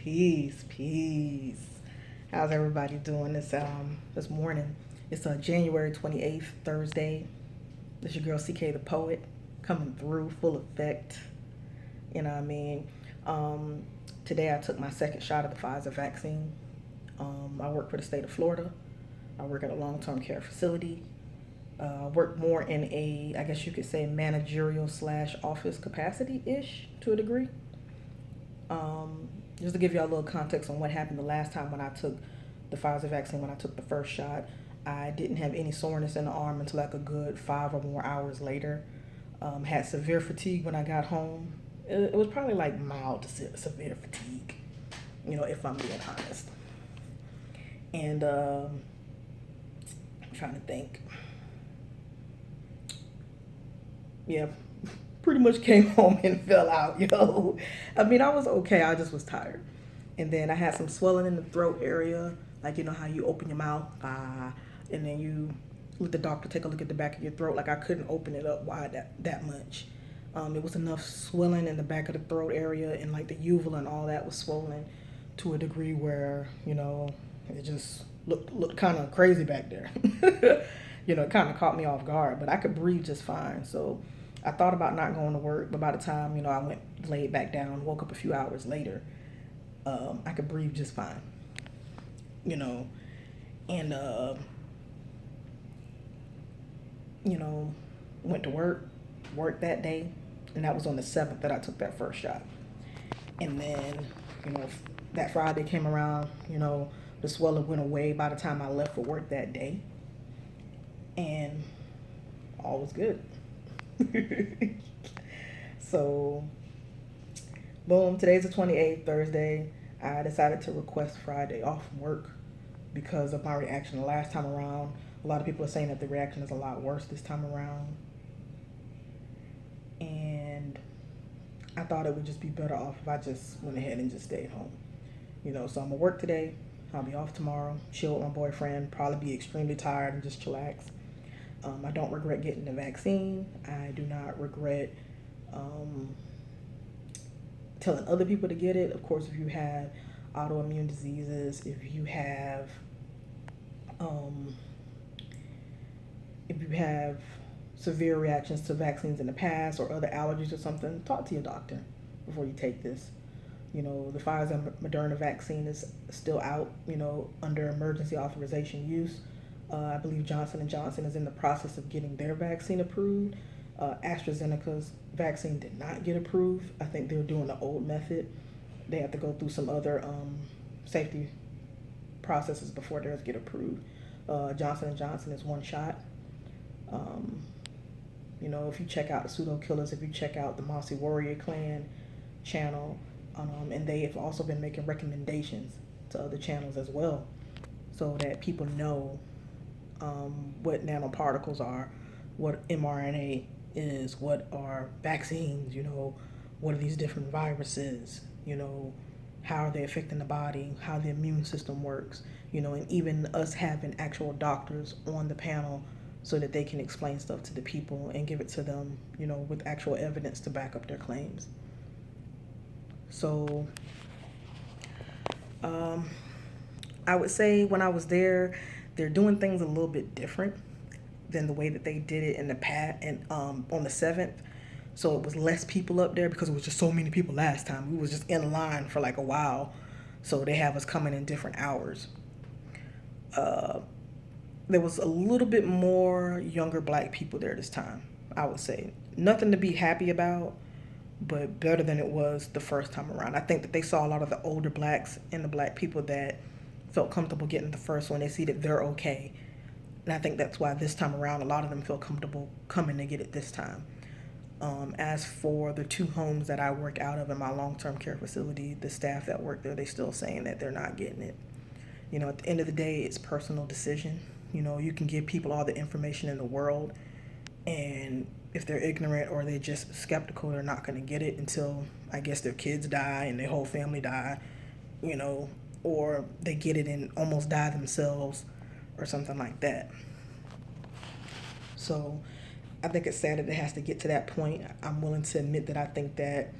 Peace, peace. How's everybody doing this morning? It's January 28th, Thursday. This your girl CK the poet coming through full effect. You know what I mean? Um, Today I took my second shot of the Pfizer vaccine. I work for the state of Florida. I work at a long-term care facility. I work more in a, I guess you could say, managerial slash office capacity ish to a degree. Um, just to give y'all a little context on what happened the last time when I took the Pfizer vaccine, when I took the first shot, I didn't have any soreness in the arm until like a good 5 or more hours later. Had severe fatigue when I got home. It was probably like mild to severe fatigue, if I'm being honest. And I'm trying to think. Yeah, pretty much came home and fell out. I mean, I was okay. I just was tired. And then I had some swelling in the throat area, like how you open your mouth, and then you let the doctor take a look at the back of your throat. Like I couldn't open it up wide that much. It was enough swelling in the back of the throat area, and like the uvula and all that was swollen to a degree where it just looked kind of crazy back there. It kind of caught me off guard, but I could breathe just fine. So I thought about not going to work, but by the time I went laid back down, woke up a few hours later, I could breathe just fine. You know, and you know, went to worked that day, and that was on the 7th that I took that first shot. And then, you know, that Friday came around, the swelling went away by the time I left for work that day, and all was good. So, boom, today's the 28th, Thursday. I decided to request Friday off from work because of my reaction the last time around. A lot of people are saying that the reaction is a lot worse this time around. And I thought it would just be better off if I just went ahead and just stayed home. So I'm going to work today. I'll be off tomorrow, chill with my boyfriend, probably be extremely tired and just chillax. I don't regret getting the vaccine. I do not regret telling other people to get it. Of course, if you have autoimmune diseases, um, if you have severe reactions to vaccines in the past or other allergies or something, talk to your doctor before you take this. The Pfizer Moderna vaccine is still out, under emergency authorization use. I believe Johnson & Johnson is in the process of getting their vaccine approved. AstraZeneca's vaccine did not get approved. I think they're doing the old method. They have to go through some other safety processes before theirs get approved. Johnson & Johnson is one shot. Um, if you check out the Pseudo Killas, if you check out the Mossy Warrior Clan channel, and they have also been making recommendations to other channels as well, so that people know what nanoparticles are, what mRNA is, what are vaccines, what are these different viruses, how are they affecting the body, how the immune system works, and even us having actual doctors on the panel so that they can explain stuff to the people and give it to them, with actual evidence to back up their claims. So, I would say when I was there, they're doing things a little bit different than the way that they did it in the past and on the 7th. So it was less people up there because it was just so many people last time. We was just in line for like a while. So they have us coming in different hours. There was a little bit more younger black people there this time, I would say. Nothing to be happy about, but better than it was the first time around. I think that they saw a lot of the older blacks and the black people that felt comfortable getting the first one. They see that they're okay. And I think that's why this time around, a lot of them feel comfortable coming to get it this time. As for the 2 homes that I work out of in my long-term care facility, the staff that work there, they still saying that they're not getting it. At the end of the day, it's personal decision. You can give people all the information in the world, and if they're ignorant or they're just skeptical, they're not going to get it until, I guess, their kids die and their whole family die, or they get it and almost die themselves or something like that. So I think it's sad that it has to get to that point. I'm willing to admit that I think that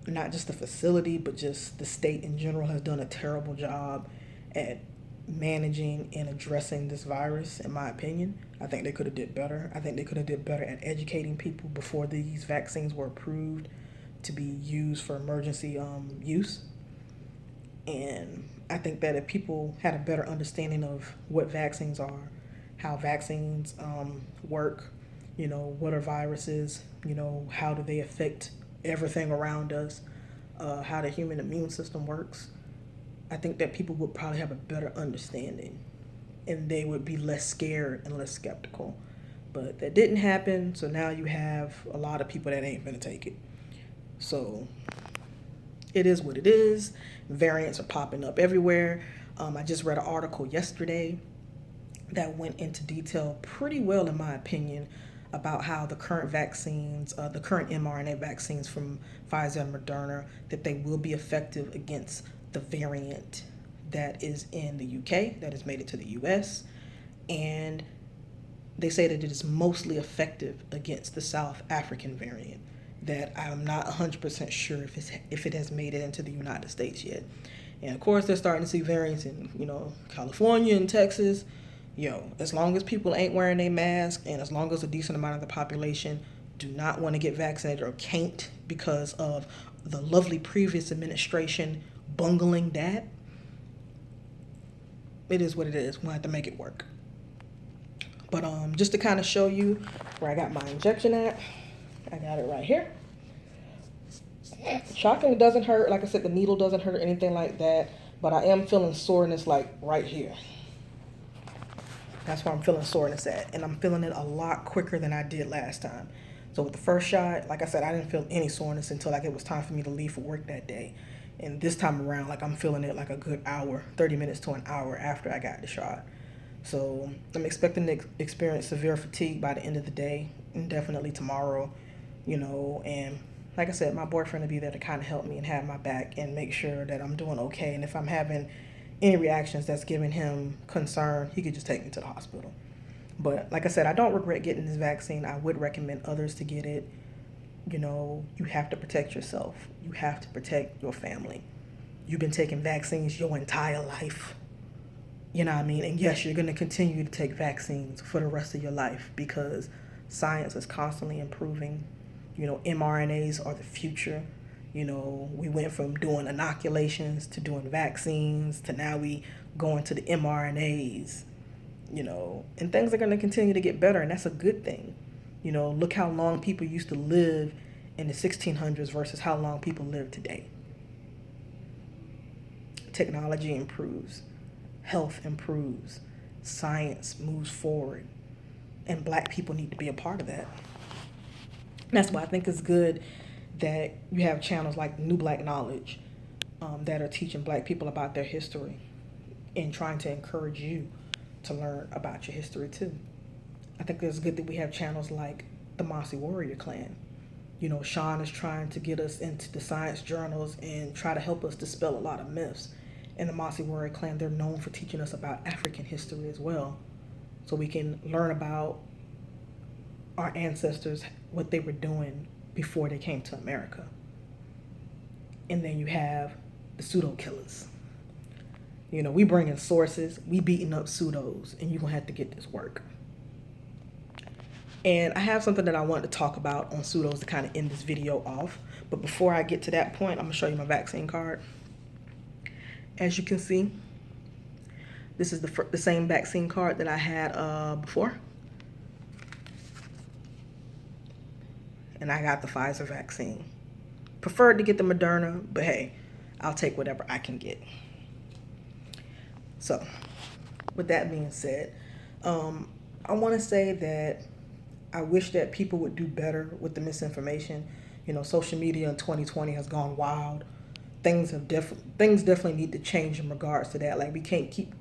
not just the facility, but just the state in general has done a terrible job at managing and addressing this virus, in my opinion. I think they could have did better. I think they could have did better at educating people before these vaccines were approved to be used for emergency use. And I think that if people had a better understanding of what vaccines are, how vaccines work, what are viruses, how do they affect everything around us, how the human immune system works, I think that people would probably have a better understanding and they would be less scared and less skeptical. But that didn't happen, so now you have a lot of people that ain't gonna take it. So it is what it is. Variants are popping up everywhere. I just read an article yesterday that went into detail pretty well, in my opinion, about how the current vaccines, the current mRNA vaccines from Pfizer and Moderna, that they will be effective against the variant that is in the UK, that has made it to the US. And they say that it is mostly effective against the South African variant, that I'm not 100% sure if it has made it into the United States yet. And of course, they're starting to see variants in, California and Texas. As long as people ain't wearing their mask and as long as a decent amount of the population do not want to get vaccinated or can't because of the lovely previous administration bungling that, it is what it is. We'll have to make it work. But just to kind of show you where I got my injection at, I got it right here. Shocking, it doesn't hurt. Like I said, the needle doesn't hurt or anything like that, but I am feeling soreness like right here. That's where I'm feeling soreness at, and I'm feeling it a lot quicker than I did last time. So with the first shot, like I said, I didn't feel any soreness until it was time for me to leave for work that day. And this time around, I'm feeling it like a good hour, 30 minutes to an hour after I got the shot. So I'm expecting to experience severe fatigue by the end of the day, and definitely tomorrow, and like I said, my boyfriend will be there to kind of help me and have my back and make sure that I'm doing okay. And if I'm having any reactions that's giving him concern, he could just take me to the hospital. But like I said, I don't regret getting this vaccine. I would recommend others to get it. You have to protect yourself. You have to protect your family. You've been taking vaccines your entire life. You know what I mean? And yes, you're going to continue to take vaccines for the rest of your life because science is constantly improving. mRNAs are the future. We went from doing inoculations to doing vaccines to now we going to the mRNAs, and things are going to continue to get better, and that's a good thing. Look how long people used to live in the 1600s versus how long people live today. Technology improves, health improves, science moves forward, and Black people need to be a part of that. And that's why I think it's good that you have channels like New Black Knowledge that are teaching Black people about their history and trying to encourage you to learn about your history too. I think it's good that we have channels like the Mossy Warrior Clan. Sean is trying to get us into the science journals and try to help us dispel a lot of myths. And the Mossy Warrior Clan, they're known for teaching us about African history as well, so we can learn about our ancestors, what they were doing before they came to America. And then you have the Pseudo Killas. We bringing sources, we beating up pseudos, and you're gonna have to get this work. And I have something that I want to talk about on pseudos to kind of end this video off. But before I get to that point, I'm gonna show you my vaccine card. As you can see, this is the same vaccine card that I had before. And I got the Pfizer vaccine. Preferred to get the Moderna, but hey, I'll take whatever I can get. So, with that being said, I want to say that I wish that people would do better with the misinformation. Social media in 2020 has gone wild. Things definitely need to change in regards to that. Like, we can't keep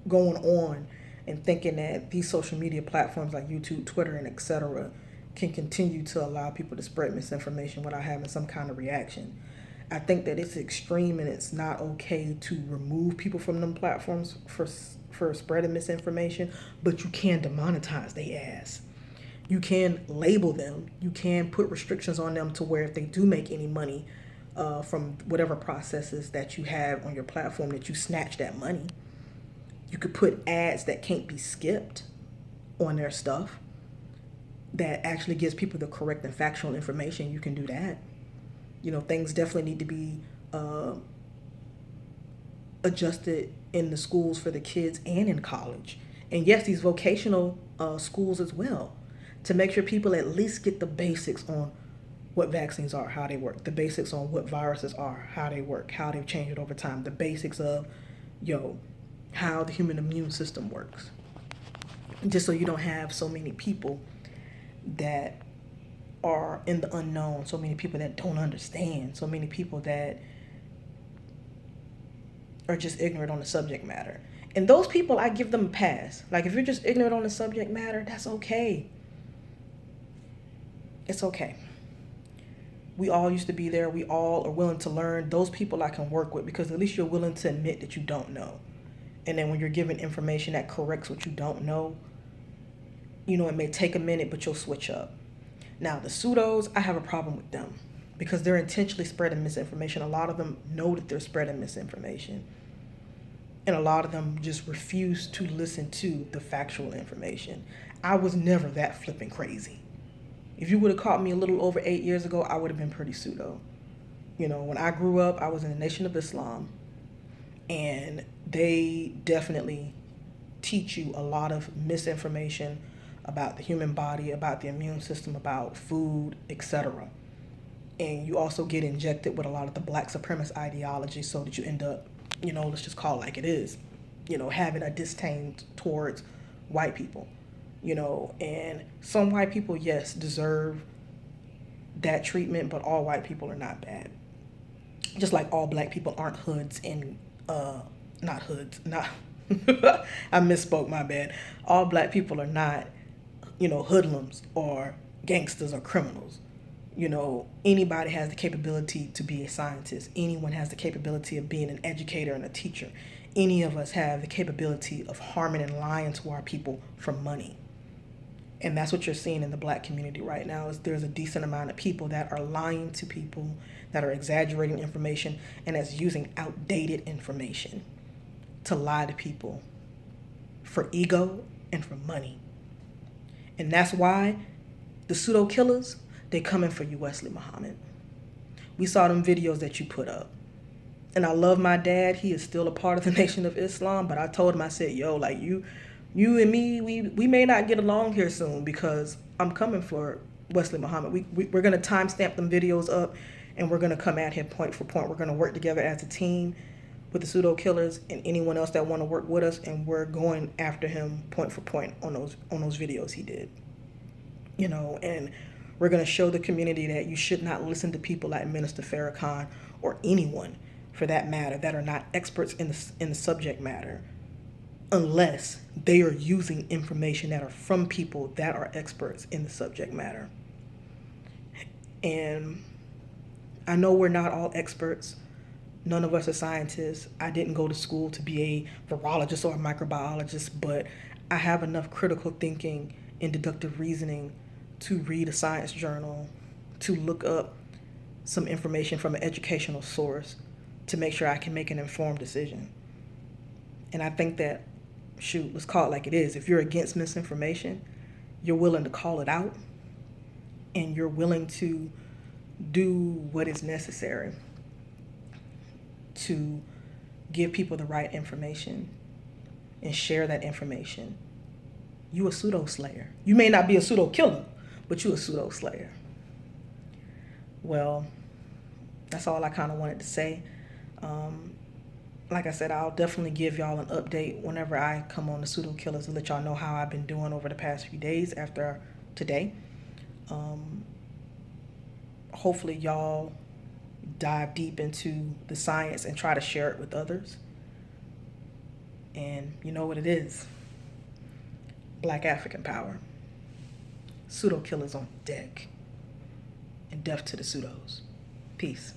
going on and thinking that these social media platforms like YouTube, Twitter, and etc. can continue to allow people to spread misinformation without having some kind of reaction. I think that it's extreme and it's not okay to remove people from them platforms for spreading misinformation, but you can demonetize their ass. You can label them. You can put restrictions on them to where if they do make any money from whatever processes that you have on your platform, that you snatch that money. You could put ads that can't be skipped on their stuff that actually gives people the correct and factual information. You can do that. Things definitely need to be adjusted in the schools for the kids and in college. And yes, these vocational schools as well, to make sure people at least get the basics on what vaccines are, how they work, the basics on what viruses are, how they work, how they've changed over time, the basics of, how the human immune system works. Just so you don't have so many people that are in the unknown, so many people that don't understand, so many people that are just ignorant on the subject matter. And those people, I give them a pass. Like, if you're just ignorant on the subject matter, that's okay. It's okay. We all used to be there. We all are willing to learn. Those people I can work with, because at least you're willing to admit that you don't know. And then when you're given information that corrects what you don't know, it may take a minute, but you'll switch up. Now, the pseudos, I have a problem with them because they're intentionally spreading misinformation. A lot of them know that they're spreading misinformation. And a lot of them just refuse to listen to the factual information. I was never that flipping crazy. If you would have caught me a little over 8 years ago, I would have been pretty pseudo. When I grew up, I was in the Nation of Islam. And they definitely teach you a lot of misinformation about the human body, about the immune system, about food, etc. And you also get injected with a lot of the black supremacist ideology, so that you end up, let's just call it like it is, having a disdain towards white people, and some white people, yes, deserve that treatment, but all white people are not bad. Just like all black people aren't hoods and, not hoods, not, I misspoke, my bad. All black people are not, hoodlums or gangsters or criminals. Anybody has the capability to be a scientist. Anyone has the capability of being an educator and a teacher. Any of us have the capability of harming and lying to our people for money. And that's what you're seeing in the black community right now, is there's a decent amount of people that are lying to people, that are exaggerating information, and that's using outdated information to lie to people for ego and for money. And that's why the pseudo killers, they coming for you, Wesley Muhammad. We saw them videos that you put up. And I love my dad. He is still a part of the Nation of Islam. But I told him, I said, like, you and me, we may not get along here soon, because I'm coming for Wesley Muhammad. We're going to timestamp them videos up, and we're going to come at him point for point. We're going to work together as a team with the pseudo killers and anyone else that want to work with us. And we're going after him point for point on those videos he did. And we're going to show the community that you should not listen to people like Minister Farrakhan, or anyone for that matter, that are not experts in the subject matter, unless they are using information that are from people that are experts in the subject matter. And I know we're not all experts. None of us are scientists. I didn't go to school to be a virologist or a microbiologist, but I have enough critical thinking and deductive reasoning to read a science journal, to look up some information from an educational source, to make sure I can make an informed decision. And I think that, let's call it like it is. If you're against misinformation, you're willing to call it out, and you're willing to do what is necessary to give people the right information and share that information. You a pseudo slayer. You may not be a pseudo killer, but you a pseudo slayer. Well, that's all I kind of wanted to say. Like I said, I'll definitely give y'all an update whenever I come on the Pseudo Killers to let y'all know how I've been doing over the past few days after today. Hopefully y'all dive deep into the science and try to share it with others. And you know what it is. Black African power. Pseudo Killers on deck. And death to the pseudos. Peace.